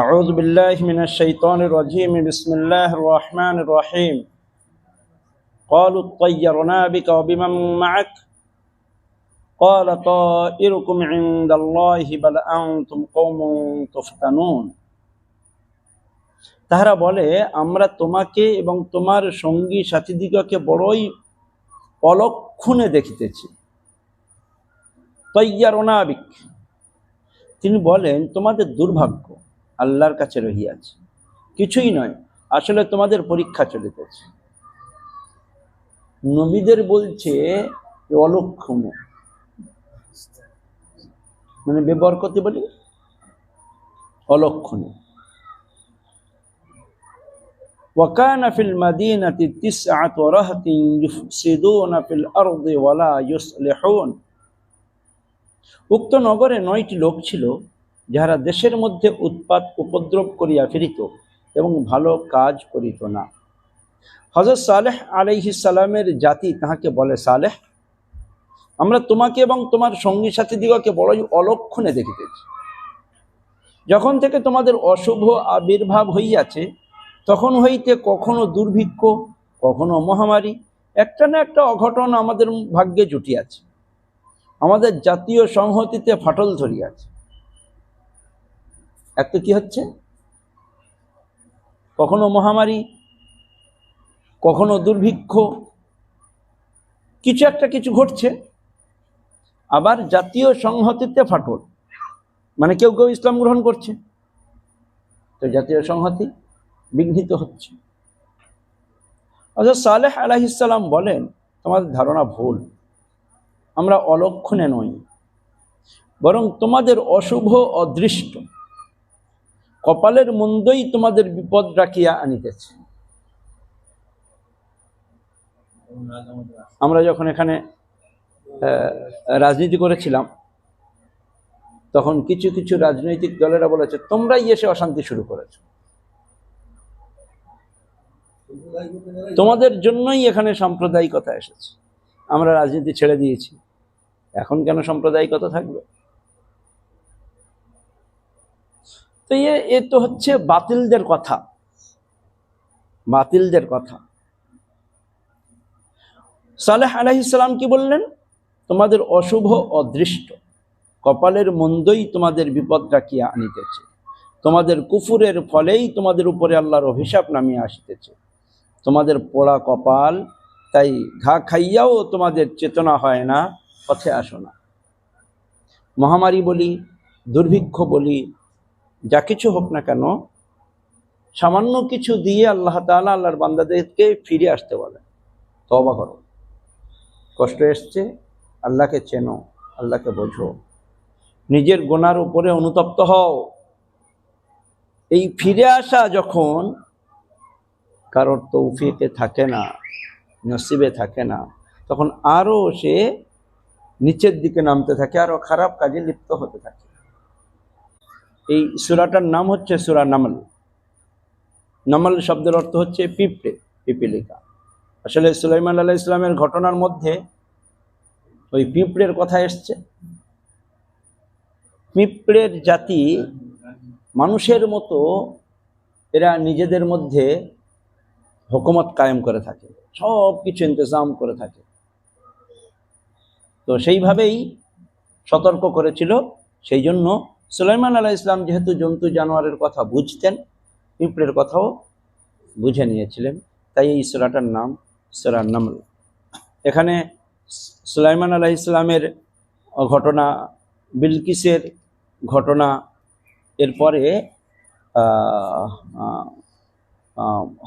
أعوذ بالله من الشيطان الرجيم بسم الله الرحمن الرحيم قالوا اطيرنا بك وبمن معك قال طائركم عند الله بل أنتم قوم تفتنون তাহারা বলে আমরা তোমাকে এবং তোমার সঙ্গী সাথীদিগকে বড়ই অলক্ষণে দেখিতেছি। তৈয়ারনা বিক, তিনি বলেন তোমাদের দুর্ভাগ্য আল্লাহর কাছে রহিয়াছে, কিছুই নয়, আসলে তোমাদের পরীক্ষা চলিতেছে। নবীদের বলছে অলক্ষণে, মানে বেবরকতি বলি, অলক্ষণে। وكان في المدينة 9 رهط يفسدون في الأرض ولا يصلحون। উক্ত নগরে 9টি লোক ছিল যাহারা দেশের মধ্যে উৎপাত উপদ্রব করিয়া ফিরিত এবং ভালো কাজ করিত না। হযরত সালেহ আলাইহিস সালামের জাতি তাহাকে বলে, সালেহ, আমরা তোমাকে এবং তোমার সঙ্গী সাথীদিগকে বড়ই অলক্ষণে দেখিতেছি। যখন থেকে তোমাদের অশুভ আবির্ভাব হইয়াছে তখন হইতে কখনো দুর্ভিক্ষ, কখনো মহামারী, একটা না একটা অঘটন আমাদের ভাগ্যে জুটিয়াছে, আমাদের জাতীয় সংহতিতে ফাটল ধরিয়াছে। এক তো কি হচ্ছে, কখনো মহামারী, কখনো দুর্ভিক্ষ, কিছু একটা কিছু ঘটছে, আবার জাতীয় সংহতিতে ফাটল, মানে কেউ কেউ ইসলাম গ্রহণ করছে, তো জাতীয় সংহতি বিঘ্নিত হচ্ছে। হযরত সালেহ আলাইহিস সালাম বলেন, তোমাদের ধারণা ভুল, আমরা অলক্ষণে নই, বরং তোমাদের অশুভ অদৃষ্ট কপালের মন্দই তোমাদের বিপদ রাখিয়া আনিতেছে। আমরা যখন এখানে রাজনীতি করেছিলাম তখন কিছু কিছু রাজনৈতিক দলেরা বলেছে, তোমরাই এসে অশান্তি শুরু করেছো, তোমাদের জন্যই এখানে সাম্প্রদায়িকতা এসেছে, আমরা রাজনীতি ছেড়ে দিয়েছি, এখন কেন সাম্প্রদায়িকতা থাকবে? তো এ তো হচ্ছে বাতিলদের কথা, বাতিলদের কথা। সালেহ আলাইহিস সালাম কি বললেন? তোমাদের অশুভ অদৃষ্ট কপালের মন্দই তোমাদের বিপদ রাখিয়া আনিতেছে, তোমাদের কুফুরের ফলেই তোমাদের উপরে আল্লাহর অভিশাপ নামিয়ে আসিতেছে, তোমাদের পোড়া কপাল, তাই ঘা খাইয়াও তোমাদের চেতনা হয় না, পথে আসো না। মহামারী বলি, দুর্ভিক্ষ বলি, যা কিছু হোক না কেন, সামান্য কিছু দিয়ে আল্লাহ তাআলা আল্লাহর বান্দাদেরকে ফিরে আসতে বলে, তওবা করো, কষ্ট এসছে, আল্লাহকে চেনো, আল্লাহকে বোঝো, নিজের গুনার উপরে অনুতপ্ত হও। এই ফিরে আসা যখন কারোর তৌফিকে থাকে না, নসিবে থাকে না, তখন আরো সে নিচের দিকে নামতে থাকে, আরো খারাপ কাজে লিপ্ত হতে থাকে। এই সূরাটার নাম হচ্ছে সূরা নামল। নামল শব্দের অর্থ হচ্ছে পিঁপড়ে, পিপীলিকা। আসলে সুলাইমান আলাইহিস সালামের ঘটনার মধ্যে ওই পিঁপড়ের কথা এসছে। পিঁপড়ের জাতি মানুষের মতো এরা নিজেদের মধ্যে হুকুমত কায়েম করে থাকে, সব কিছু ইন্তজাম করে থাকে। তো সেইভাবেই সতর্ক করেছিল। সেই জন্য সুলাইমান আলাইহিস সালাম যেহেতু জন্তু জানোয়ারের কথা বুঝতেন, পিঁপড়ের কথাও বুঝে নিয়েছিলেন, তাই এই সূরাটার নাম সূরা নামল। এখানে সুলাইমান আলাইহিস সালামের ঘটনা, বিলকিসের ঘটনা, এরপরে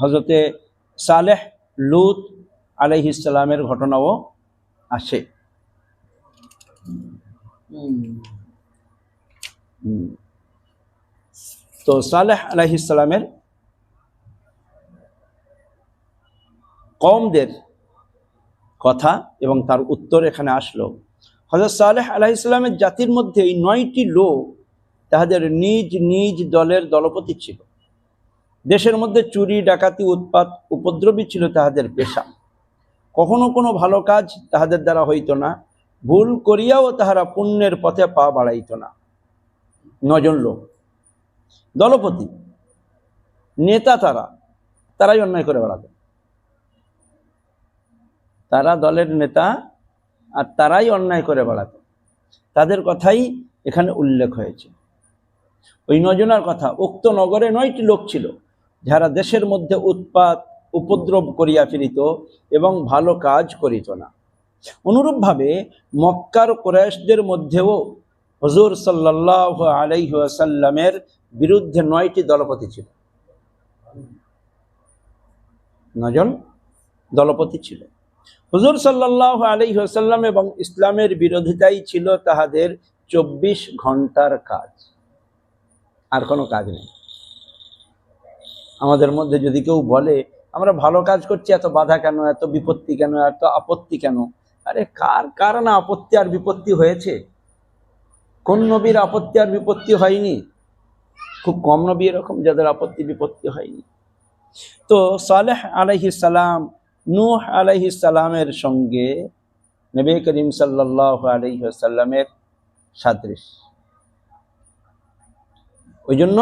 হযরতে সালেহ লূত আলাইহিস সালামের ঘটনাও আসে। তো সালেহ আলাইহিস সালামের কওমদের কথা এবং তার উত্তর এখানে আসলো। হযরত সালেহ আলাইহিস সালামের জাতির মধ্যে এই 9টি লোক তাদের নিজ নিজ দলের দলপতি ছিল। দেশের মধ্যে চুরি, ডাকাতি, উৎপাত, উপদ্রবী ছিল তাহাদের পেশা। কখনো কোনো ভালো কাজ তাহাদের দ্বারা হইত না, ভুল করিয়াও তাহারা পুণ্যের পথে পা বাড়াইত না। 9 জন লোক, দলপতি, নেতা, তারাই অন্যায় করে বেড়াতো। তারা দলের নেতা আর তারাই অন্যায় করে বেড়াতো। তাদের কথাই এখানে উল্লেখ হয়েছে। ওই 9 জনের কথা। উক্ত নগরে 9টি লোক ছিল, যারা দেশের মধ্যে উৎপাত উপদ্রব করিয়া ফিরিত এবং ভালো কাজ করিত না। অনুরূপভাবে মক্কার কুরাইশদের মধ্যেও হুজুর সাল্লাল্লাহু আলাইহি ওয়াসাল্লামের বিরুদ্ধে 9টি দলপতি ছিল। 9 জন দলপতি ছিল। হুজুর সাল্লাল্লাহু আলাইহি ওয়াসাল্লাম এবং ইসলামের বিরোধিতাই ছিল তাহাদের 24 ঘন্টার কাজ, আর কোনো কাজ নেই। আমাদের মধ্যে যদি কেউ বলে আমরা ভালো কাজ করছি, এত বাধা কেন, এত বিপত্তি কেন, এত আপত্তি কেন? আরে কার না আপত্তি আর বিপত্তি হয়েছে? কোন নবীর আপত্তি আর বিপত্তি হয়নি? খুব কম নবী এরকম যাদের আপত্তি বিপত্তি হয়নি। তো সালেহ আলাইহিস সালাম, নূহ আলাইহিস সালামের সঙ্গে নবী করিম সাল্লাল্লাহু আলাইহি ওয়াসাল্লামের সাদৃশ্য। ওই জন্য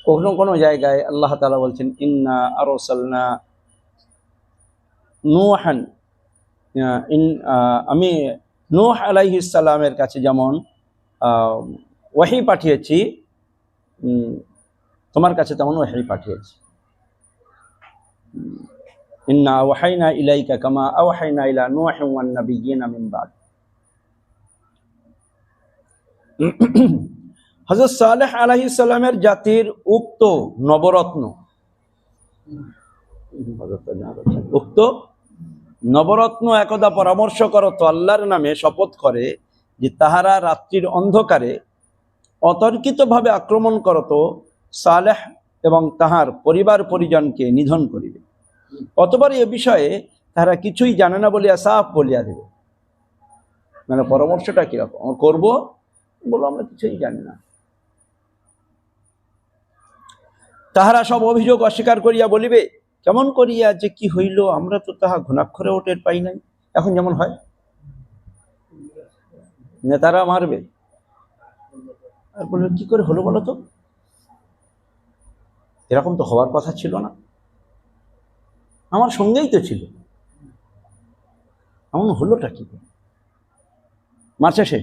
কোনো কোনো জায়গায় আল্লাহ তাআলা বলছেন ইন্না আরসালনা নূহান, আমি নূহ আলাইহিস সালামের কাছে যেমন ওহী পাঠিয়েছি, তোমার কাছে তেমন ওহী পাঠিয়েছি। ইন্না ওয়াহাইনা ইলাইকা কামা আওহাইনা ইলা নূহিন ওয়ান নাবিয়্যিনা মিন বাদ। হযরত সালেহ আলাইহিস সালামের জাতির উক্ত নবরত্ন, উক্ত নবরত্ন একদা পরামর্শ করত আল্লাহর নামে শপথ করে যে তাহারা রাত্রির অন্ধকারে অতর্কিতভাবে আক্রমণ করত সালেহ এবং তাহার পরিবার পরিজনকে নিধন করিবে। অতবার এ বিষয়ে তারা কিছুই জানে না বলিয়া সাফ বলিয়া দেবে। মানে পরামর্শটা কিরকম করবো, বলো আমরা কিছুই জানি না। তাহারা সব অভিযোগ অস্বীকার করিয়া বলিবে, কেমন করিয়া যে কি হইল আমরা তো তাহা ঘুণাক্ষরে টের পাই নাই। এখন যেমন হয়, নেতারা মারবে আর বলবে কি করে হলো বলো তো, এরকম তো হওয়ার কথা ছিল না, আমার সঙ্গেই তো ছিল, এমন হলোটা কি? মারছে সে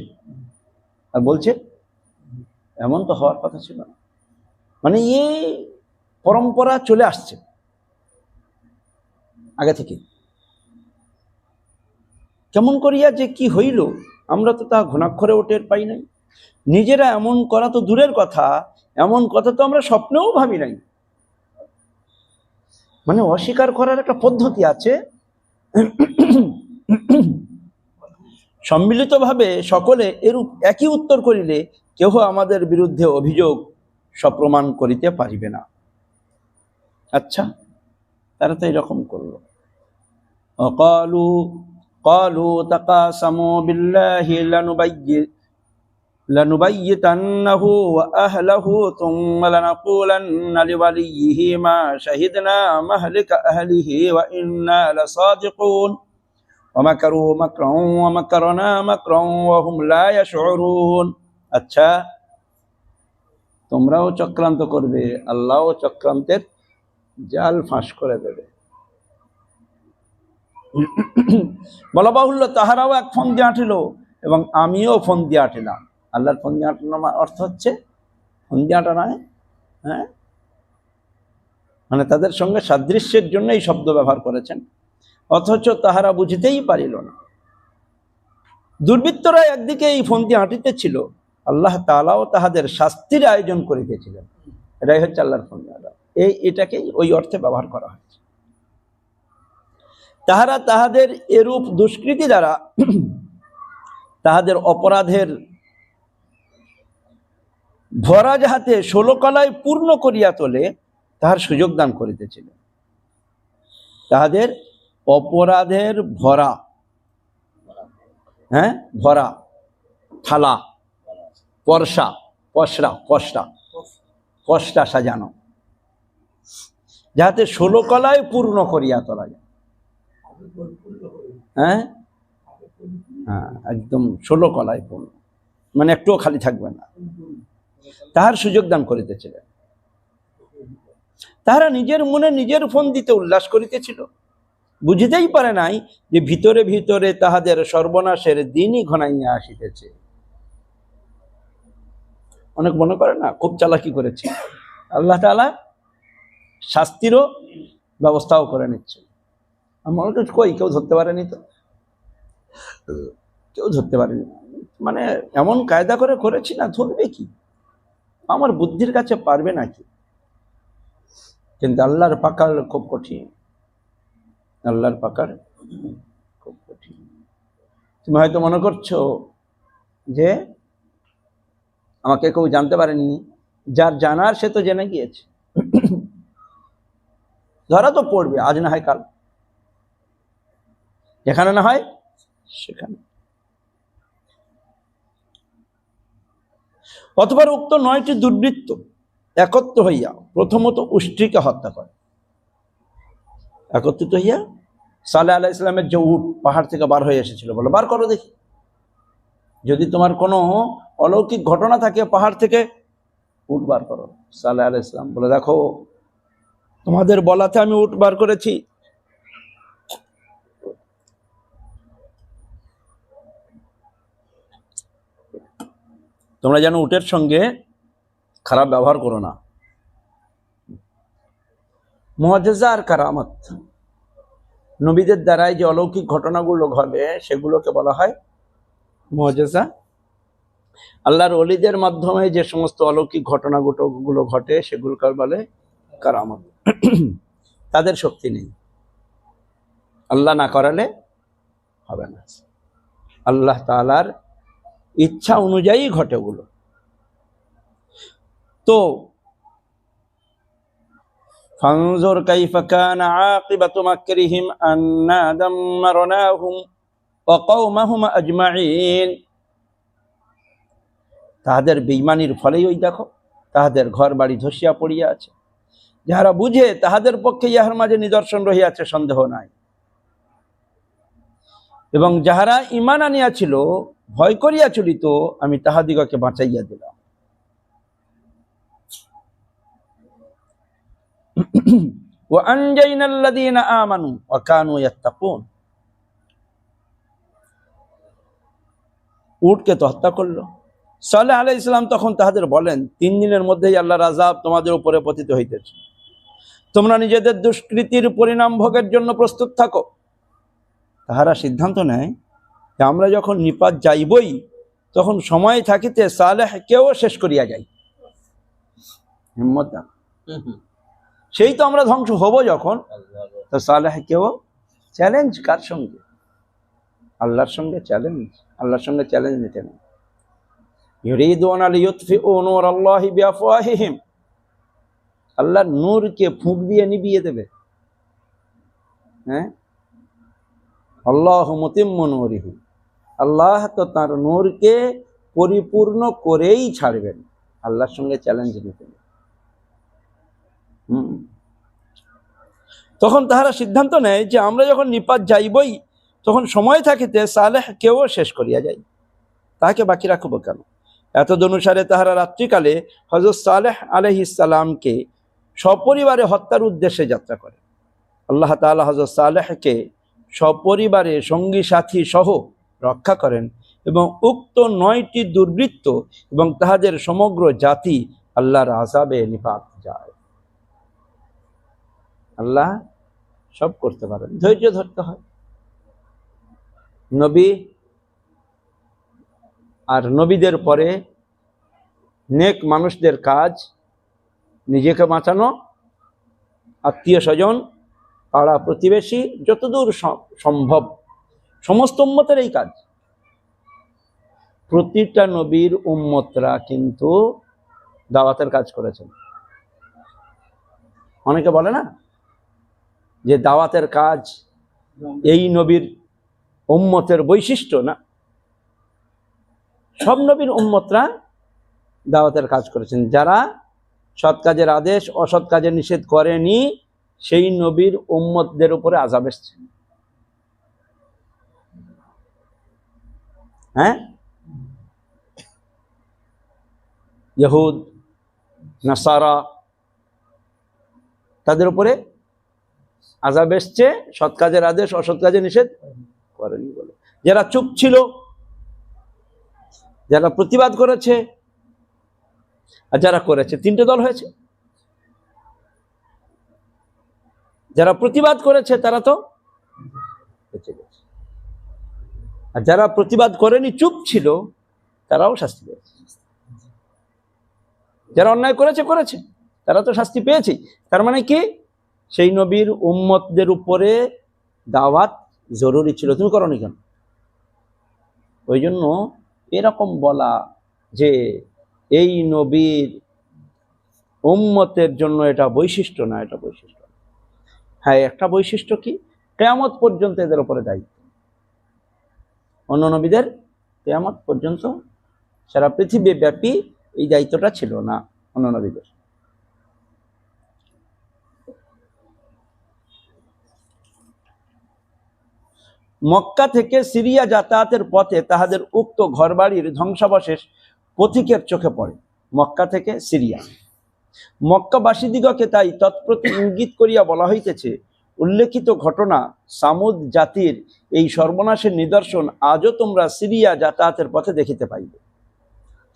আর বলছে এমন তো হওয়ার কথা ছিল না। মানে পরম্পরা চলে আসছে আগে থেকে। কেমন করিয়া যে কি হইল আমরা তো তা ঘুণাক্ষরে টের পাই নাই। নিজেরা এমন করা তো দূরের কথা, এমন কথা তো আমরা স্বপ্নেও ভাবি নাই। মানে অস্বীকার করার একটা পদ্ধতি আছে। সম্মিলিতভাবে সকলে এরূপ একই উত্তর করিলে কেহ আমাদের বিরুদ্ধে অভিযোগ সপ্রমাণ করিতে পারিবে না। আচ্ছা, তারা তো এরকম করলো। قالوا تقاسموا بالله لنبيتنه وأهله ثم لنقولن لوليه ما شهدنا مهلك أهله وإنا لصادقون ومكروا مكرا ومكرنا مكرا وهم لا يشعرون। আচ্ছা, তোমরাও চক্রান্ত করবে, আল্লাহও চক্রান্তের জাল ফাঁস করে দেবে। বলা বাহুল্য তাহারাও এক ফোন দিয়ে আঁটিল এবং আমিও ফোন দিয়ে আঁটিলাম। আল্লাহর ফোন দিয়ে আঁটানো অর্থ হচ্ছে ফোন দিয়ে আঁটা নয়, হ্যাঁ, মানে তাদের সঙ্গে সাদৃশ্যের জন্য এই শব্দ ব্যবহার করেছেন, অথচ তাহারা বুঝিতেই পারিল না। দুর্বৃত্তরা একদিকে এই ফোন দিয়ে আঁটিতেছিল, আল্লাহ তাআলাও তাহাদের শাস্তির আয়োজন করিতেছিলেন। এটাই হচ্ছে আল্লাহর ফোন দিয়ে আঁটা। এটাকেই ওই অর্থে ব্যবহার করা হয়েছে। তাহারা তাহাদের এরূপ দুষ্কৃতি দ্বারা তাহাদের অপরাধের ভরা যাহাতে 16 কলায় পূর্ণ করিয়া তোলে তাহার সুযোগ দান করিতেছিল। তাহাদের অপরাধের ভরা, হ্যাঁ, ভরা থালা, পশরা সাজানো, যাহাতে 16 কলায় পূর্ণ করিয়া তোলা যায়। হ্যাঁ, একদম 16 কলায় পূর্ণ, মানে একটুও খালি থাকবে না। তাহার সুযোগ দান করিতেছিলেন। তাহারা নিজের মনে নিজের ফোন দিতে উল্লাস করিতেছিল, বুঝিতেই পারে নাই যে ভিতরে ভিতরে তাহাদের সর্বনাশের দিনই ঘনাইয়া আসিতেছে। অনেক মনে করে না খুব চালাকি করেছে, আল্লাহ তাআলা শাস্তিরও ব্যবস্থাও করে নিচ্ছে। আমার কই কেউ ধরতে পারেনি, তো কেউ ধরতে পারেনি, মানে এমন কায়দা করে করেছি না, ধরবে কি, আমার বুদ্ধির কাছে পারবে নাকি। কিন্তু আল্লাহর পাকার খুব কঠিন, আল্লাহর পাকার খুব কঠিন। তুমি হয়তো মনে করছো যে আমাকে কেউ জানতে পারেনি, যার জানার সে তো জেনে গিয়েছে। ধরা তো পড়বে, আজ না হয় কাল, যেখানে না হয় সেখানে। অথবা উক্ত 9টি দুর্বৃত্ত একত্র হইয়া প্রথমত উষ্ট্রীকে হত্যা করে। একত্রিত হইয়া সালেহ আলাইহিস সালামের যে উট পাহাড় থেকে বার হয়ে এসেছিল, বলো বার করো দেখি, যদি তোমার কোনো অলৌকিক ঘটনা থাকে পাহাড় থেকে উট বার করো। সালেহ আলাইহিস সালাম বলে, দেখো তোমাদের বলাতে আমি উট বার করেছি। তোমরা যেন উটের সঙ্গে খারাপ ব্যবহার করো না। মুআজিজা আর কারামত, নবীদের দ্বারাই যে অলৌকিক ঘটনাগুলো ঘটে সেগুলোকে বলা হয় মুআজিজা। আল্লাহর ওলিদের মাধ্যমে যে সমস্ত অলৌকিক ঘটনাগুলো ঘটে সেগুলোকে বলে কারামত। তাদের শক্তি নেই, আল্লাহ না করালে হবে না, আল্লাহ তাআলার ইচ্ছা অনুযায়ী ঘটে ওগুলো। তো ফানজুর কাইফা কানা আকিবাতু মাকরিহিম আন্না দাম্মারনাহুম ওয়া কওমাহুম আজমাইন। তাহাদের বেঈমানির ফলেই ওই দেখো তাহাদের ঘর বাড়ি ধসিয়া পড়িয়া আছে। যাহারা বুঝে তাহাদের পক্ষে ইহার মাঝে নিদর্শন রহিয়াছে, সন্দেহ নাই। এবং যাহারা ঈমান আনিয়াছিল, ভয় করিয়া চলিত, আমি তাহাদিগকে বাঁচাইয়া দিলাম। ওয়া আনজাইনাল্লাযীনা আমানু ওয়া কানু ইয়াত্তাকুন। উটকে তো হত্যা করলো। সালেহ আলাইহিস সালাম তখন তাহাদের বলেন, 3 দিনের মধ্যেই আল্লাহর আযাব তোমাদের উপরে পতিত হইতেছে, তোমরা নিজেদের দুষ্কৃতির পরিণাম ভোগের জন্য প্রস্তুত থাকো। তাহারা সিদ্ধান্ত নেয় যে আমরা যখন নিপাত যাইবই, তখন সময় থাকিতে সালেহকেও শেষ করিয়া যাই। হিম্মত না, সেই তো আমরা ধ্বংস হব যখন, তো সালেহকেও চ্যালেঞ্জ। কার সঙ্গে? আল্লাহর সঙ্গে চ্যালেঞ্জ। আল্লাহর সঙ্গে চ্যালেঞ্জ নিতে নেই। ইউরিদুনা লিইউতফিউ নূরাল্লাহি বিআফওয়াহিহিম, আল্লাহর নূরকে ফুঁক দিয়ে নিভিয়ে দেবে। হ্যাঁ, আল্লাহু মুতিম্মু নূরিহি, আল্লাহ তো তার নূরকে পরিপূর্ণ করেই ছাড়বেন। আল্লাহর সঙ্গে চ্যালেঞ্জ নিতে নেই। তখন তাহারা সিদ্ধান্ত নেয় যে আমরা যখন নিপাত যাইবই, তখন সময় থাকিতে সালেহকেও শেষ করিয়া যাই, তাহাকে বাকি রাখবো কেন। এতদ অনুসারে তাহারা রাত্রিকালে হযরত সালেহ আলাইহিস সালামকে সপরিবারে হত্যার উদ্দেশ্যে যাত্রা করে। আল্লাহ তাআলা হযরত সালেহকে সপরিবারে সঙ্গী সাথী সহ রক্ষা করেন এবং উক্ত 9টি দুর্বৃত্ত এবং তাহাদের সমগ্র জাতি আল্লাহর আযাবে নিপাত যায়। আল্লাহ সব করতে পারেন, ধৈর্য ধরতে হয়। নবী আর নবীদের পরে নেক মানুষদের কাজ নিজেকে বাঁচানো, আত্মীয় স্বজন, পাড়া প্রতিবেশী, যতদূর সম্ভব সমস্ত উম্মতের এই কাজ। প্রতিটা নবীর উম্মতরা কিন্তু দাওয়াতের কাজ করেছেন। অনেকে বলে না যে দাওয়াতের কাজ এই নবীর উম্মতের বৈশিষ্ট্য, না, সব নবীর উম্মতরা দাওয়াতের কাজ করেছেন। যারা সৎ কাজের আদেশ অসৎ কাজের নিষেধ করেনি, সেই নবীর উম্মতদের উপরে আযাব এসেছে। হ্যাঁ, ইহুদ, নাসারা, তাদের উপরে আযাব এসছে সৎ কাজের আদেশ অসৎ কাজে নিষেধ করেনি বলে। যারা চুপ ছিল, যারা প্রতিবাদ করেছে আর যারা করেছে, তিনটে দল হয়েছে। যারা প্রতিবাদ করেছে তারা তো বেঁচে গেছে, আর যারা প্রতিবাদ করেনি, চুপ ছিল, তারাও শাস্তি পেয়েছে। যারা অন্যায় করেছে করেছে, তারা তো শাস্তি পেয়েছে। তার মানে কি, সেই নবীর উম্মতদের উপরে দাওয়াত জরুরি ছিল, তুমি করোনি কেন? ওই জন্য এরকম বলা যে এই নবীর উম্মতের জন্য এটা বৈশিষ্ট্য না, এটা বৈশিষ্ট্য। হ্যাঁ, একটা বৈশিষ্ট্য কি, কিয়ামত পর্যন্ত এদের উপরে দায়িত্ব। অন্য নবীদের কিয়ামত পর্যন্ত সারা পৃথিবী ব্যাপী এই দায়িত্বটা ছিল না অন্য নবীদের। মক্কা থেকে সিরিয়া যাতায়াতের পথে তাহাদের উক্ত ঘরবাড়ির ধ্বংসাবশেষ পথিকের চোখে পড়ে। মক্কা থেকে সিরিয়া, মক্কাবাসীদিগকে তাই তৎপ্রতি ইঙ্গিত করিয়া বলা হইতেছে, উল্লেখিত ঘটনা সামুদ জাতির এই সর্বনাশের নিদর্শন আজও তোমরা সিরিয়া যাতায়াতের পথে দেখিতে পাইবে।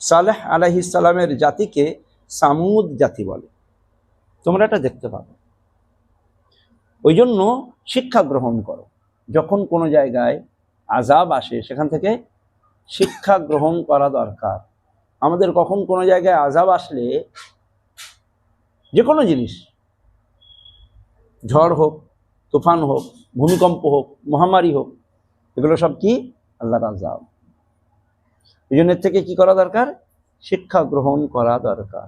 সালেহ আলাইহিস সালামের জাতিকে সামুদ জাতি বলে, তোমরা এটা দেখতে পাবে। ওই জন্য শিক্ষা গ্রহণ করো, যখন কোনো জায়গায় আযাব আসে সেখান থেকে শিক্ষা গ্রহণ করা দরকার। আমাদের কখন কোনো জায়গায় আযাব আসলে, যে কোনো জিনিস, ঝড় হোক, তুফান হোক, ভূমিকম্প হোক, মহামারী হোক, এগুলো সব কি? আল্লাহর আযাব। এই জন্য এর থেকে কি করা দরকার? শিক্ষা গ্রহণ করা দরকার,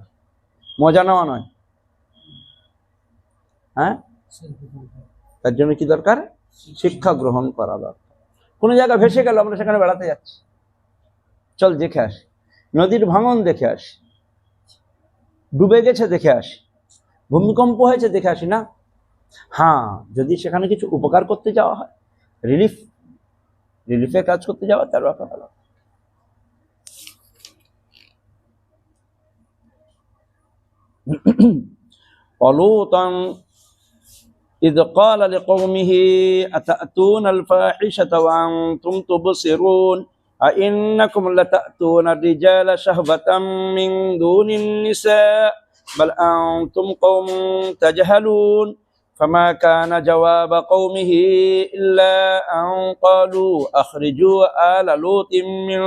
মজা নেওয়া নয়। হ্যাঁ, তার জন্য কি দরকার? শিক্ষা গ্রহণ করা দরকার। কোনো জায়গা ভেসে গেল, আমরা সেখানে বেড়াতে যাচ্ছি, চল দেখে আসি, নদীর ভাঙন দেখে আসি, ডুবে গেছে দেখে আসি, ভূমিকম্প হয়েছে দেখে আসি না? হ্যাঁ, যদি সেখানে কিছু উপকার করতে যাওয়া হয়, রিলিফের কাজ করতে যাওয়া, তার ব্যাপার ভালো। অলুতান إذ قال لقومه أتأتون الفاحشة وأنتم تبصرون أئنكم لتأتون الرجال شهوة من دون النساء بل أنتم قوم تجهلون فما كان جواب قومه إلا أن قالوا أخرجوا آل لوط من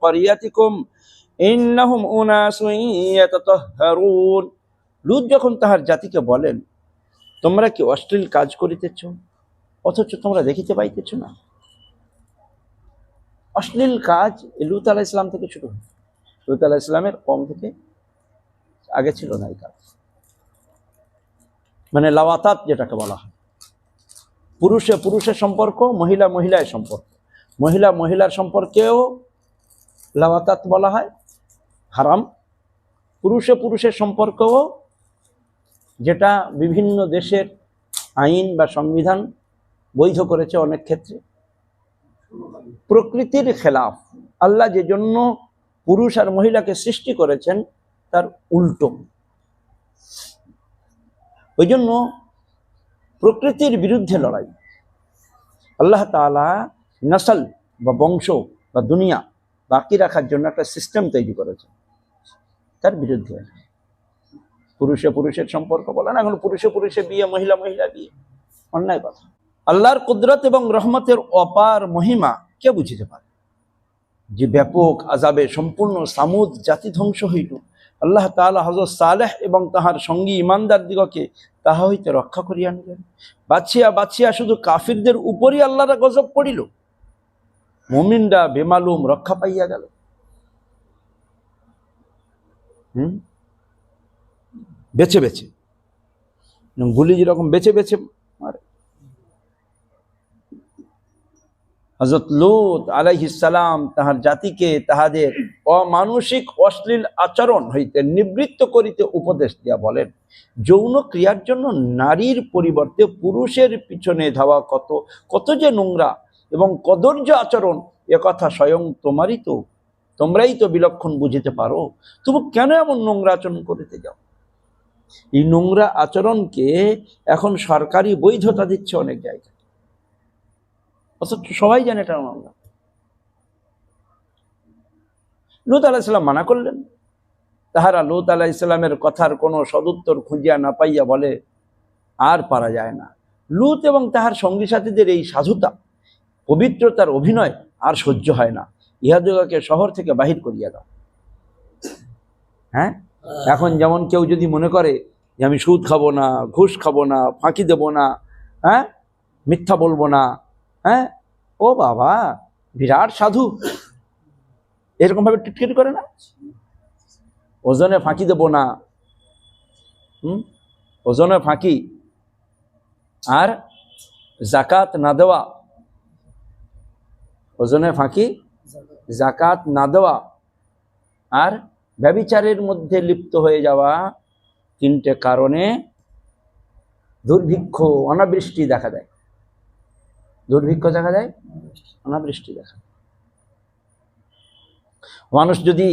قريتكم إنهم أناس يتطهرون। লূত যখন তাহার জাতিকে বলেন, তোমরা কি অশ্লীল কাজ করিতেছ অথচ তোমরা দেখিতে পাইতেছ না? অশ্লীল কাজ লূত আলাইহিস সালাম থেকে শুরু হয়। লূত আলাইহিস সালামের কওম থেকে আগে ছিল না এই কাজ। মানে লাওয়াতাত যেটাকে বলা হয়, পুরুষে পুরুষের সম্পর্ক, মহিলা মহিলার সম্পর্ক, মহিলা মহিলার সম্পর্কেও লাওয়াতাত বলা হয়, হারাম। পুরুষে পুরুষের সম্পর্কও, যেটা বিভিন্ন দেশের আইন বা সংবিধান বৈধ করেছে অনেক ক্ষেত্রে, প্রকৃতির খেলাফ। আল্লাহ যে জন্য পুরুষ আর মহিলাকে সৃষ্টি করেছেন তার উল্টো। ওই জন্য প্রকৃতির বিরুদ্ধে লড়াই। আল্লাহ তাআলা নসল বা বংশ বা দুনিয়া বাকি রাখার জন্য একটা সিস্টেম তৈরি করেছেন, তার বিরুদ্ধে। পুরুষে পুরুষের সম্পর্ক বলে না, এখন পুরুষে পুরুষে বিয়ে, মহিলা মহিলা বিয়ে, অন্যায় কথা। আল্লাহর কুদরত এবং রহমতের অপার মহিমা কে বুঝিতে পারে? যে ব্যাপক আযাবে সম্পূর্ণ সামুদ জাতি ধ্বংস হইল, আল্লাহ তাআলা হযরত সালেহ এবং তাহার সঙ্গী ইমানদার দিগকে তাহা হইতে রক্ষা করিয়া আনিলেন। বাছিয়া বাছিয়া শুধু কাফিরদের উপরই আল্লাহর গজব পড়িল, মুমিনরা বেমালুম রক্ষা পাইয়া গেল। বেছে বেছে, গুলি যেরকম বেছে বেছে মারে। হযরত লূত আলাইহিস সালাম তাহার জাতিকে তাহাদের অমানুষিক অশ্লীল আচরণ হইতে নিবৃত্ত করিতে উপদেশ দিয়া বলেন, যৌন ক্রিয়ার জন্য নারীর পরিবর্তে পুরুষের পিছনে ধাওয়া কত যে নোংরা এবং কদর্য আচরণ, একথা স্বয়ং তোমারই তো তোমরাই তো বিলক্ষণ বুঝিতে পারো, তবু কেন এমন নোংরা আচরণ করতে যাও? এই নোংরা আচরণকে এখন সরকারি বৈধতা দিচ্ছে অনেক জায়গায়, অথচ সবাই জানে এটা নোংরা। লূত আলাইহিস সালাম মানা করলেন, তাহারা লূত আলাইহিস সালামের কথার কোনো সদুত্তর খুঁজিয়া না পাইয়া বলে, আর পারা যায় না। লূত এবং তাহার সঙ্গী সাথীদের এই সাধুতা, পবিত্রতার অভিনয় আর সহ্য হয় না, ইহাদিগকে শহর থেকে বাহির করিয়া দাও। হ্যাঁ, এখন যেমন কেউ যদি মনে করে যে আমি সুদ খাবো না, ঘুষ খাবো না, ফাঁকি দেবো না, হ্যাঁ, মিথ্যা বলবো না, হ্যাঁ, ও বাবা বিরাট সাধু, এরকম ভাবে টিটকিট করে না। ওজনে ফাঁকি দেবো না, ওজনে ফাঁকি, আর জাকাত না দেওয়া, ওজনে ফাঁকি, জাকাত না দেওয়া, আর ব্যভিচারের মধ্যে লিপ্ত হয়ে যাওয়া, তিনটে কারণে দুর্ভিক্ষ অনাবৃষ্টি দেখা দেয়। দুর্ভিক্ষ দেখা দেয়, অনাবৃষ্টি দেখা দেয়। মানুষ যদি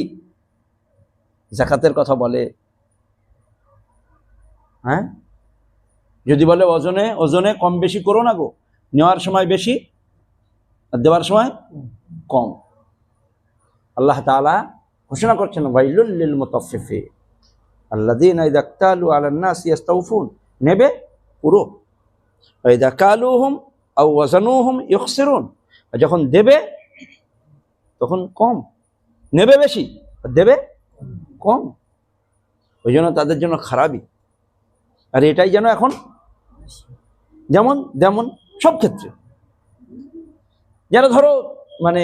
জাকাতের কথা বলে, হ্যাঁ, যদি বলে ওজনে ওজনে কম বেশি করো না গো, নেওয়ার সময় বেশি আর দেওয়ার সময় কম, আল্লাহ তাআলা ঘোষণা করছেন ওয়াইলুল লিল মুতাফফিফিন আল্লাযীনা ইযা ইক্তালু আলান নাসি ইস্তাওফুন, নেবে পুরো, ওয়া ইযা কালুহুম আও ওয়াজানুহুম ইখসিরুন, যখন দেবে তখন কম, নেবে বেশি আর দেবে কম, ওই জন্য তাদের জন্য খারাপই। আর এটাই যেন এখন যেমন যেমন সব ক্ষেত্রে, যারা ধরো মানে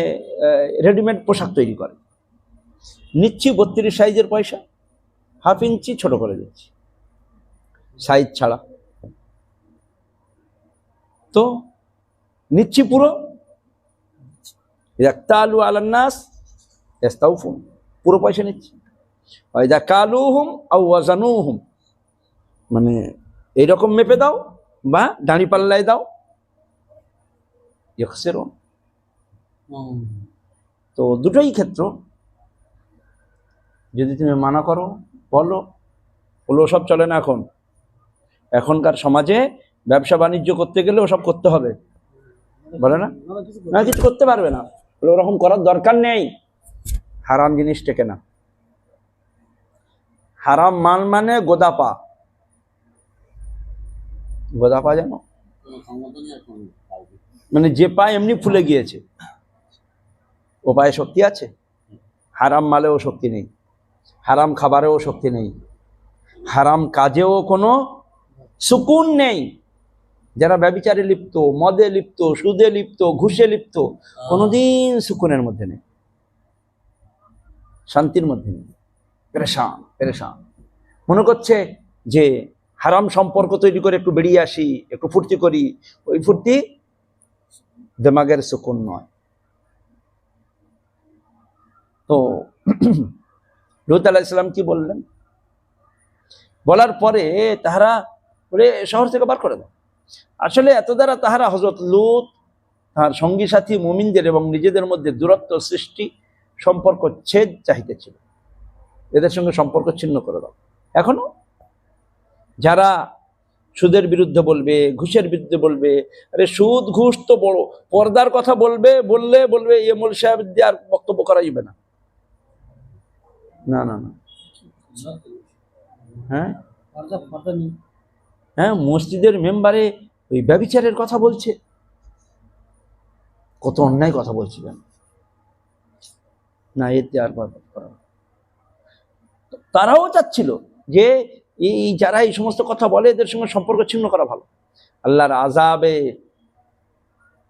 রেডিমেড পোশাক তৈরি করে, নিচ্ছি 32 সাইজের পয়সা, হাফ ইঞ্চি ছোট করে দিচ্ছি সাইজ ছাড়া, তো নিচ্ছি পুরো, ইয়াক্তালু আলান নাস ইস্তাওফুন, পুরো পয়সা নিচ্ছি, ওয়া ইযা কালুহুম আও ওয়াজানুহুম, মানে এইরকম মেপে দাও বা দাঁড়ি পাল্লায় দাও, ইখসিরুন। তো দুটোই ক্ষেত্র, যদি তুমি মানা করো, বলো, ওগুলো সব চলে না। এখন এখনকার সমাজে ব্যবসা বাণিজ্য করতে গেলে ওসব করতে হবে, বলে না, না কিছু করতে পারবে না, ওরকম করার দরকার নেই, হারাম জিনিস টেকে না। হারাম মাল মানে গোদাপা, গোদাপা জানো, মানে যে পায় এমনি ফুলে গিয়েছে, ও পায়ে শক্তি আছে? হারাম মালেও শক্তি নেই, হারাম খাবারেও শক্তি নেই, হারাম কাজেও কোনো সুকুন নেই। যারা ব্যভিচারে লিপ্ত, মদে লিপ্ত, সুদে লিপ্ত, ঘুষে লিপ্ত, কোনোদিন সুকুনের মধ্যে নেই, শান্তির মধ্যে নেই, পেরেশান পেরেশান। মনে করছে যে হারাম সম্পর্ক তৈরি করে একটু বেরিয়ে আসি, একটু ফুর্তি করি, ওই ফুর্তি দেমাগের সুকুন নয়। তো লূত আলাইহিস সালাম কি বললেন? বলার পরে তাহারা বলে শহর থেকে বার করে দাও। আসলে এত দ্বারা তাহারা হযরত লূত, তার সঙ্গী সাথী মুমিনদের এবং নিজেদের মধ্যে দূরত্ব সৃষ্টি, সম্পর্ক ছেদ চাইতেছিল, এদের সঙ্গে সম্পর্ক ছিন্ন করে দাও। এখনো যারা সুদের বিরুদ্ধে বলবে, ঘুষের বিরুদ্ধে বলবে, আরে সুদ ঘুষ তো বড়, পর্দার কথা বলবে, বললে বলবে এ মৌলভী সাহেব দিয়ে আর বক্তব্য করা যাবে না, না না না, হ্যাঁ হ্যাঁ, মসজিদের মেম্বারে ওই ব্যভিচারের কথা বলছে, কত অন্যায় কথা বলছিলেন, না এতে আর করা। তারাও চাচ্ছিল যে এই যারা এই সমস্ত কথা বলে এদের সঙ্গে সম্পর্ক ছিন্ন করা ভালো। আল্লাহর আযাবে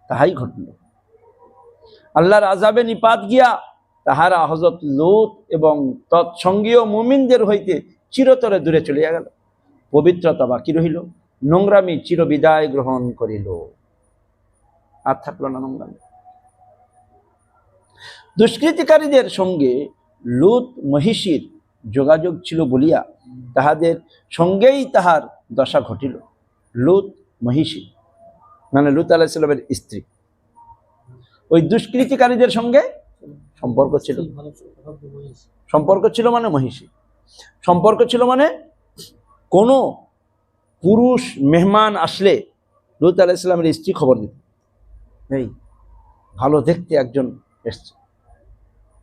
তাহাই ঘটল। আল্লাহর আযাবে নিপাত গিয়া তাহারা হযরত লূত এবং তৎসঙ্গীয় মুমিনদের হইতে চিরতরে দূরে চলিয়া গেল। পবিত্রতা বাকি রহিল, নোংরামি চিরবিদায় গ্রহণ করিল, আর থাকলো না নোংরামি। দুষ্কৃতিকারীদের সঙ্গে লূত মহিষীর যোগাযোগ ছিল বলিয়া তাহাদের সঙ্গেই তাহার দশা ঘটিল। লূত মহিষী মানে লূত আলাইহিস সালামের স্ত্রী, ওই দুষ্কৃতিকারীদের সঙ্গে সম্পর্ক ছিল, সম্পর্ক ছিল মানে মহিষী, সম্পর্ক ছিল মানে কোনো পুরুষ মেহমান আসলে লূত আলাইহিস সালামের স্ত্রী খবর দিত, এই ভালো দেখতে একজন এসছে,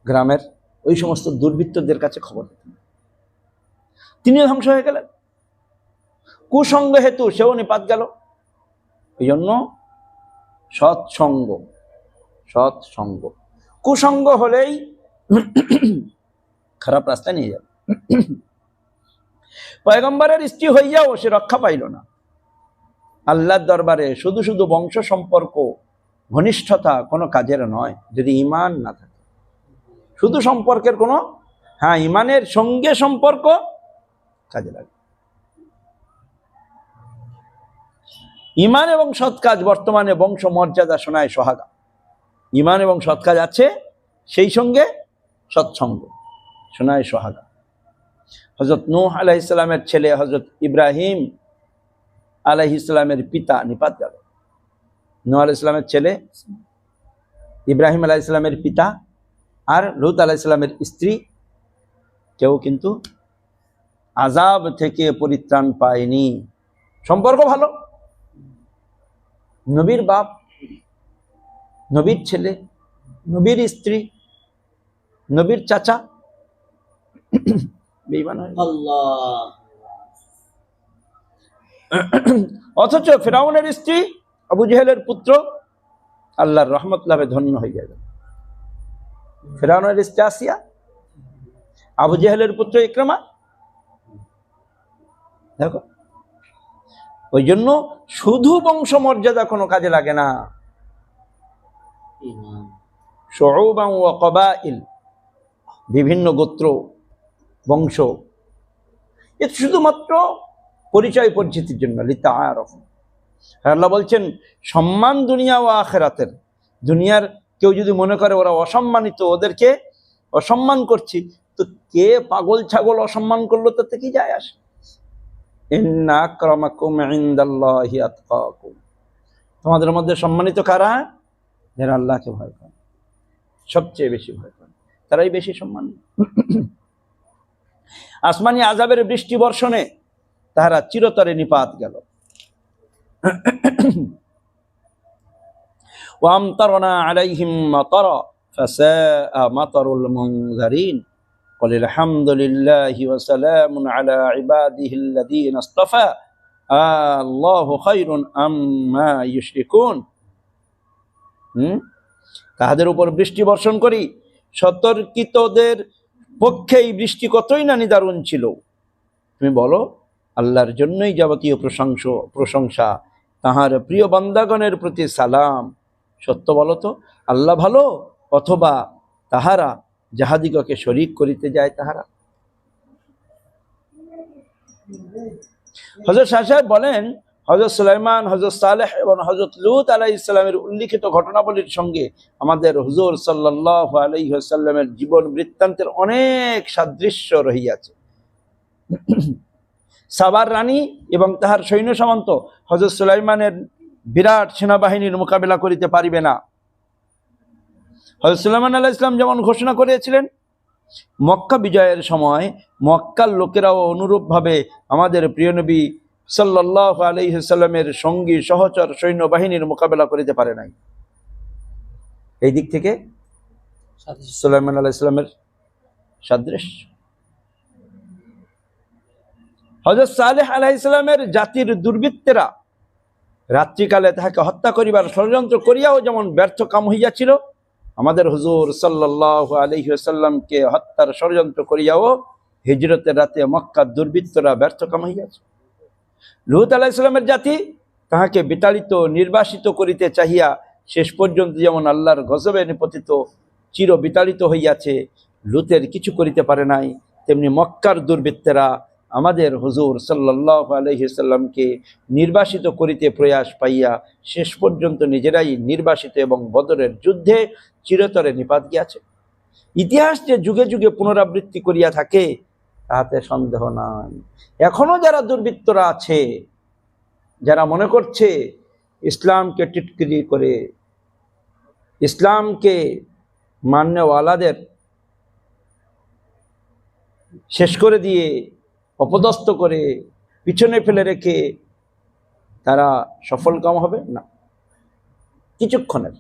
গ্রামের ওই সমস্ত দুর্বৃত্তদের কাছে খবর দিতেন। তিনিও ধ্বংস হয়ে গেলেন, কুসঙ্গ হেতু সেও নিপাত গেল। এই জন্য সৎসঙ্গ, সৎসঙ্গ, কুসঙ্গ হলেই খারাপ রাস্তায় নিয়ে যাবে। পয়গম্বরের স্ত্রী হইয়াও সে রক্ষা পাইল না আল্লাহর দরবারে। শুধু শুধু বংশ সম্পর্ক ঘনিষ্ঠতা কোনো কাজের নয় যদি ঈমান না থাকে। শুধু সম্পর্কের কোনো, হ্যাঁ ঈমানের সঙ্গে সম্পর্ক কাজে লাগে। ঈমান এবং সৎ কাজ বর্তমানে বংশ মর্যাদা শোনায় সোহাগা। ঈমান এবং সৎ কাজ আছে, সেই সঙ্গে সৎসঙ্গ শোনায় সোহাগা। হযরত নূহ আলাইহিস সালামের ছেলে হযরত ইব্রাহিম আলাইহিস সালামের পিতা নিপাত গেল। নূহ আলাইহিস সালামের ছেলে ইব্রাহিম আলাইহিস সালামের পিতা আর লূত আলাইহিস সালামের স্ত্রী কেউ কিন্তু আযাব থেকে পরিত্রাণ পায়নি। সম্পর্ক ভালো, নবীর বাপ, নবীর ছেলে, নবীর স্ত্রী, নবীর চাচা বেঈমান হয়ে আল্লাহ। অথচ ফিরাউনের স্ত্রী আবু জেহেলের পুত্র আল্লাহর রহমত লাভে ধন্য হয়ে যাবে। ফিরাউনের স্ত্রী আসিয়া, আবু জেহেলের পুত্র ইকরামা। দেখো, ওই জন্য শুধু বংশ মর্যাদা কোনো কাজে লাগে না। শুউবান ওয়া কবাইল, বিভিন্ন গোত্র বংশ, এটা শুধুমাত্র পরিচয় পরিচিতির জন্য। লিতাআরাফু, আল্লাহ বলছেন সম্মান দুনিয়া ও আখিরাতের। দুনিয়ার কেউ যদি মনে করে ওরা অসম্মানিত, ওদেরকে অসম্মান করছি, তো কে পাগল ছাগল অসম্মান করলো তাতে কি যায় আসে? ইন্না আকরামাকুম ইনদাল্লাহি আতকাকুম, তোমাদের মধ্যে সম্মানিত কারা? যারা আল্লাহকে ভয় করে, সবচেয়ে বেশি ভয় করে, তারাই বেশি সম্মানিত। আসমানি আযাবের বৃষ্টি বর্ষণে তাহারা চিরতরে নিপাত গেল। ওয়ামতারনা আলাইহিম মাতারা ফাসাআ মাতারুল মুনযারিন ক্বাল আলহামদুলিল্লাহি ওয়া সালামুন আলা ইবাদিহিল্লাযীনা ইসতাফা আল্লাহু খায়রুন আম্মা ইউশরিকুন। তাহাদের উপর বৃষ্টি বর্ষণ করি, সতর্কিতদের পক্ষেই বৃষ্টি কতই না নিদারুণ ছিল। তুমি বলো আল্লাহর জন্যই যাবতীয় প্রশংসা, তাহার প্রিয় বান্দাগণের প্রতি সালাম। সত্য বলো তো, আল্লাহ ভালো অথবা তাহারা যাহাদিগকে শরীক করিতে যায় তাহারা? হযরত শাহ সাহেব বলেন, হযরত সুলাইমান, হযরত সালেহ এবং হযরত লূত আলাইহিস সালামের উল্লিখিত ঘটনাবলীর সঙ্গে আমাদের হুজুর সাল্লাল্লাহু আলাইহি ওয়াসাল্লামের জীবন বৃত্তান্তের অনেক সাদৃশ্য রহিয়াছে। সাবার রানী এবং তাহার সৈন্য সামন্ত হযরত সুলাইমানের বিরাট সেনাবাহিনীর মোকাবিলা করিতে পারিবে না। হযরত সুলাইমান আলাইহিস সালাম যেমন ঘোষণা করিয়াছিলেন, মক্কা বিজয়ের সময় মক্কার লোকেরাও অনুরূপভাবে আমাদের প্রিয় নবী সাল্লাল্লাহু আলাইহি ওয়াসাল্লামের সঙ্গী সহচর সৈন্যবাহিনীর মোকাবেলা করিতে পারে নাই। এই দিক থেকে সুলাইমান আলাইহিস সালামের সাদৃশ্য। হযরত সালেহ আলাইহিস সালামের জাতির দুর্বৃত্তেরা রাত্রিকালে তাহাকে হত্যা করিবার ষড়যন্ত্র করিয়াও যেমন ব্যর্থ কাম হইয়াছিল, আমাদের হুজুর সাল্লাল্লাহু আলাইহি ওয়াসাল্লামকে হত্যার ষড়যন্ত্র করিয়াও হিজরতের রাতে মক্কার দুর্বৃত্তরা ব্যর্থ কাম হইয়াছে। লূত আলাইহিস সালামের জাতি তাহাকে বিতাড়িত নির্বাসিত করিতে চাহিয়া শেষ পর্যন্ত যেমন আল্লাহর গজবে নিপতিত চির বিতাড়িত হইয়াছে, লূতের কিছু করিতে পারে নাই, তেমনি মক্কার দুর্বৃত্তেরা আমাদের হুজুর সাল্লাল্লাহু আলাইহি ওয়াসাল্লামকে নির্বাসিত করিতে প্রয়াস পাইয়া শেষ পর্যন্ত নিজেরাই নির্বাসিত এবং বদরের যুদ্ধে চিরতরে নিপাত গিয়াছে। ইতিহাস যে যুগে যুগে পুনরাবৃত্তি করিয়া থাকে তাহাতে সন্দেহ নাই। এখনো যারা দুর্বৃত্তরা আছে, যারা মনে করছে ইসলামকে টিটকিরি করে, ইসলামকে মান্যওয়ালাদের শেষ করে দিয়ে, অপদস্থ করে, পিছনে ফেলে রেখে তারা সফল কাম হবে না, কিছুক্ষণের।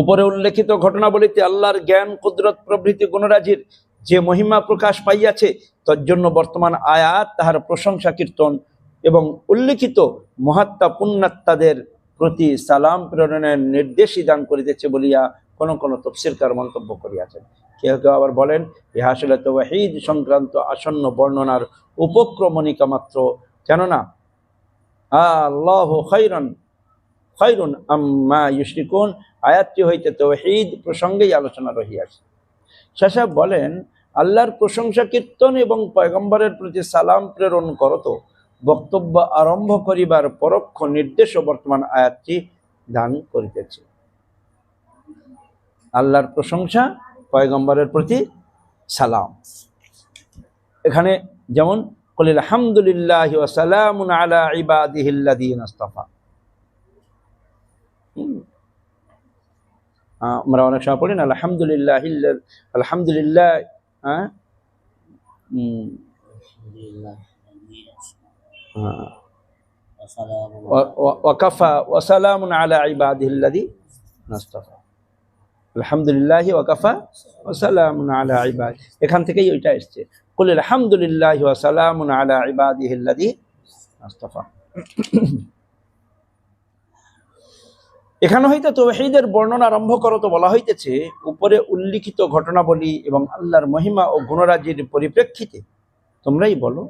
উপরে উল্লেখিত ঘটনাবলিতে আল্লাহর জ্ঞান, কুদরত প্রভৃতি গুণরাজির যে মহিমা প্রকাশ পাইয়াছে, তার জন্য বর্তমান আয়াত তাহার প্রশংসা কীর্তন এবং উল্লেখিত মহাত্মা পুণ্যাত্মাদের প্রতি সালাম প্রেরণের নির্দেশই দান করিতেছে বলিয়া কোন কোন তফসিরকার মন্তব্য করিয়াছেন। কেউ কেউ আবার বলেন, ইহা আসলে তাওহীদ সংক্রান্ত আসন্ন বর্ণনার উপক্রমণিকা মাত্র, কেননা আল্লাহু খায়রুন আম্মা ইউশরিকুন আয়াতটি হইতে তাওহীদ প্রসঙ্গেই আলোচনা রহিয়াছে। শাহ সাহেব বলেন, আল্লাহর প্রশংসা কীর্তন এবং পয়গম্বরের প্রতি সালাম প্রেরণ করত বক্তব্য আরম্ভ করিবার পরোক্ষ নির্দেশও বর্তমান আয়াতটি দান করিতেছে। আল্লাহর প্রশংসা, পয়গম্বরের প্রতি সালাম। এখানে যেমন কুল আলহামদুলিল্লাহি ওয়া সালামুন আলা ইবাদিহিল্লাযীনা ইসতাফা, আমরা অনেক সময় পড়ি না আলহামদুলিল্লাহ, আলহামদুলিল্লাহ, ওয়াকাফা ওয়া সালামুন আলা ইবাদিহিল্লাযীনা ইসতাফা, আলহামদুলিল্লাহ ওয়াকাফা ওয়া সালামুন আলা ইবাদি, এখান থেকেই ওইটা এসছে, কুল আলহামদুলিল্লাহি ওয়া সালামুন আলা ইবাদিহিল্লাযীনা ইসতাফা। এখানে হইতে তাওহীদের বর্ণনা আরম্ভ করতে বলা হইতেছে উপরে উল্লিখিত ঘটনাবলী এবং আল্লাহর মহিমা ও গুণরাজির পরিপ্রেক্ষিতে তোমরাই বলো,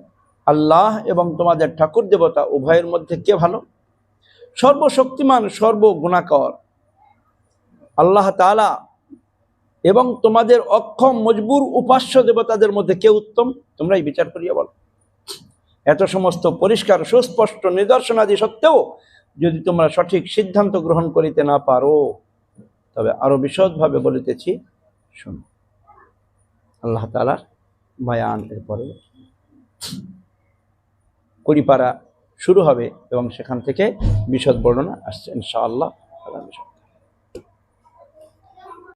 আল্লাহ এবং তোমাদের ঠাকুর দেবতা উভয়ের মধ্যে কে ভালো? সর্বশক্তিমান, সর্বগুণাকর আল্লাহ তাআলা এবং তোমাদের অক্ষম মজবুর উপাস্য দেবতাদের মধ্যে কে উত্তম? তোমরাই বিচার করিয়া বলো। এত সমস্ত পরিষ্কার সুস্পষ্ট নিদর্শনাদি সত্ত্বেও যদি তোমরা সঠিক সিদ্ধান্ত গ্রহণ করিতে না পারো, তবে আরো বিশদভাবে বলিতেছি, শুনো। আল্লাহ তাআলার বয়ান এরপরে কুড়িপারা শুরু হবে এবং সেখান থেকে বিশদ বর্ণনা আসছে ইনশাআল্লাহ।